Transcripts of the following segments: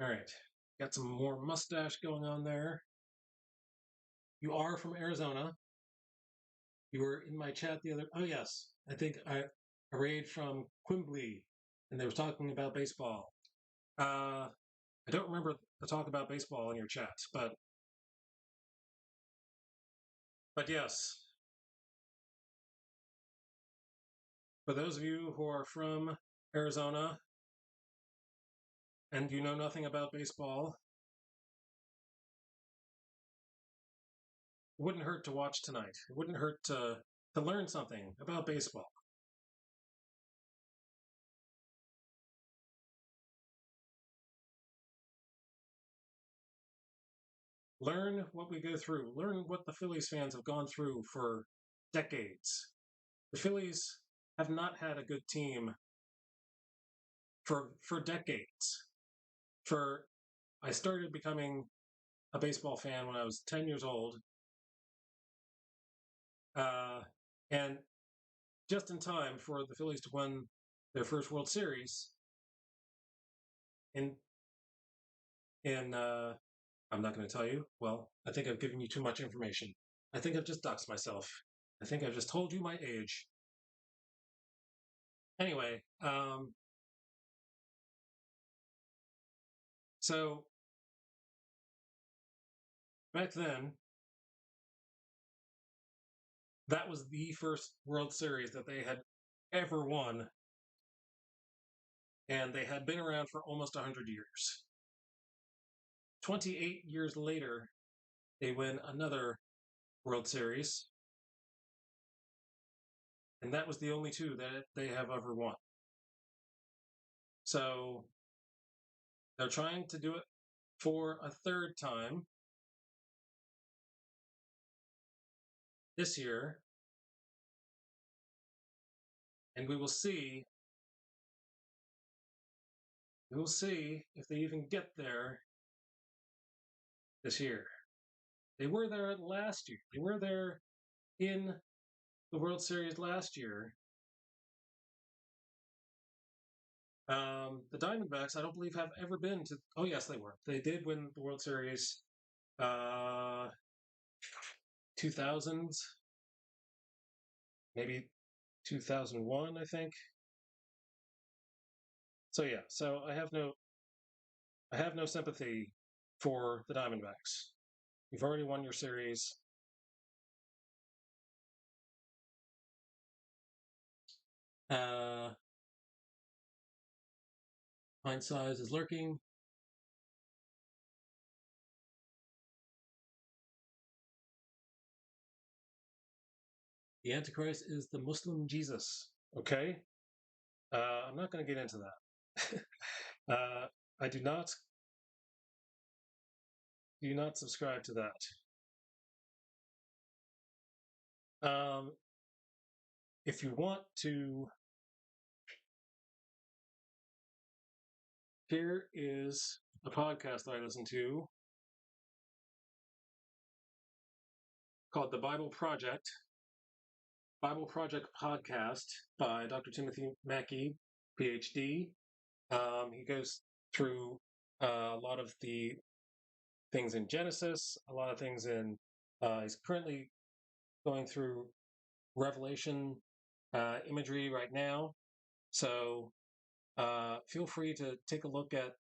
All right. Got some more mustache going on there. You are from Arizona. You were in my chat the other. Oh yes, I think I raid from Quimbley, and they were talking about baseball. I don't remember the talk about baseball in your chat, but yes. For those of you who are from Arizona and you know nothing about baseball, it wouldn't hurt to watch tonight. It wouldn't hurt to learn something about baseball. Learn what we go through. Learn what the Phillies fans have gone through for decades. The Phillies have not had a good team for decades. For I started becoming a baseball fan when I was 10 years old, uh, and just in time for the Phillies to win their first World Series. In I'm not going to tell you. Well, I think I've given you too much information. I think I've just doxed myself. I think I've just told you my age. Anyway, so back then, that was the first World Series that they had ever won, and they had been around for almost 100 years. 28 years later, they win another World Series, and that was the only two that they have ever won. So they're trying to do it for a third time this year, and we will see if they even get there this year. They were there last year. They were there in the World Series last year. The Diamondbacks, I don't believe, have ever been to. Oh, yes, they were. They did win the World Series, 2000s, maybe 2001, I think. So yeah, so I have no sympathy for the Diamondbacks. You've already won your series. Mind size is lurking. The Antichrist is the Muslim Jesus. Okay, I'm not going to get into that. I do not subscribe to that. If you want to, here is a podcast that I listen to called The Bible Project podcast by Dr. Timothy Mackey, PhD. He goes through a lot of the things in Genesis, a lot of things in. He's currently going through Revelation imagery right now, so feel free to take a look at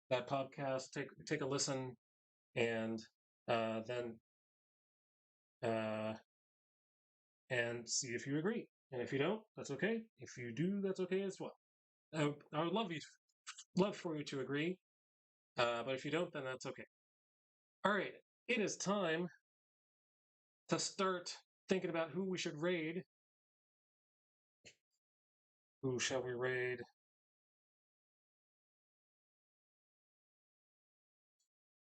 that podcast, take a listen, and then and see if you agree. And if you don't, that's okay. If you do, that's okay as well. I would love for you to agree, but if you don't, then that's okay. All right, it is time to start thinking about who we should raid. Who shall we raid?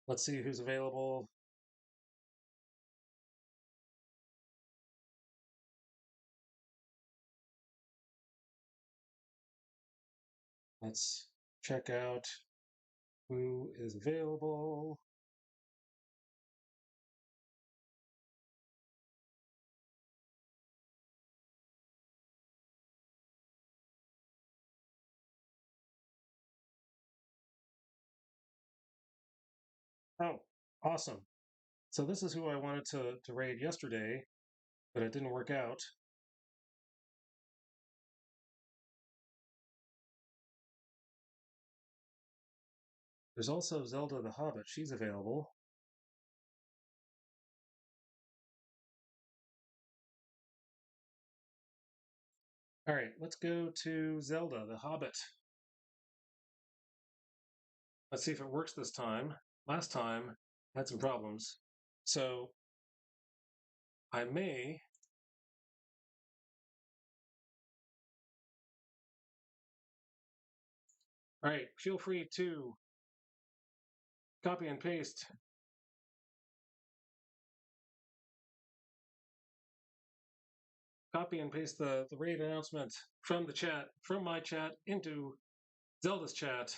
Let's see who's available. Let's check out who is available. Oh, awesome. So this is who I wanted to raid yesterday, but it didn't work out. There's also Zelda the Hobbit. She's available. All right, let's go to Zelda the Hobbit. Let's see if it works this time. Last time, I had some problems. So I may. All right, feel free to copy and paste. Copy and paste the raid announcement from the chat, from my chat, into Zelda's chat.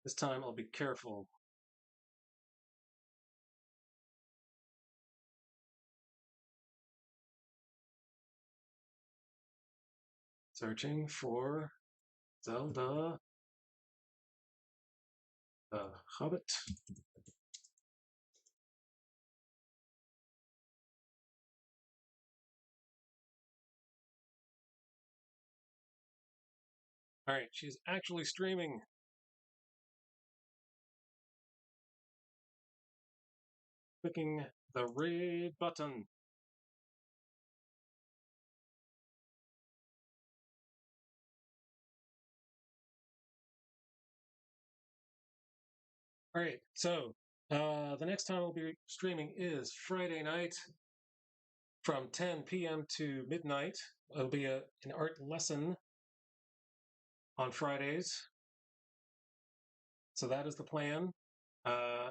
This time I'll be careful. Searching for Zelda the Hobbit. All right, she's actually streaming. Clicking the raid button. All right, so the next time I'll be streaming is Friday night from 10 p.m. to midnight. It'll be an art lesson on Fridays. So that is the plan. Uh,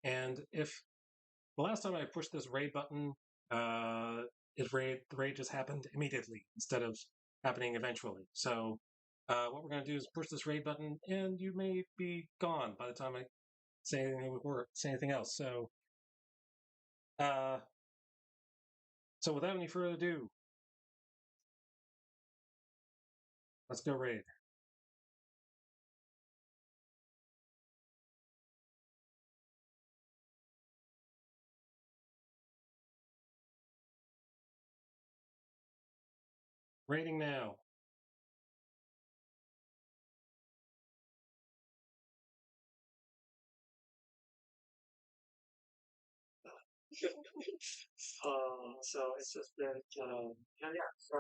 and if the last time I pushed this raid button, the raid just happened immediately instead of happening eventually. So what we're going to do is push this raid button, and you may be gone by the time I say anything else. Uh, so without any further ado, let's go raid. Raiding now. So it's just been, yeah, so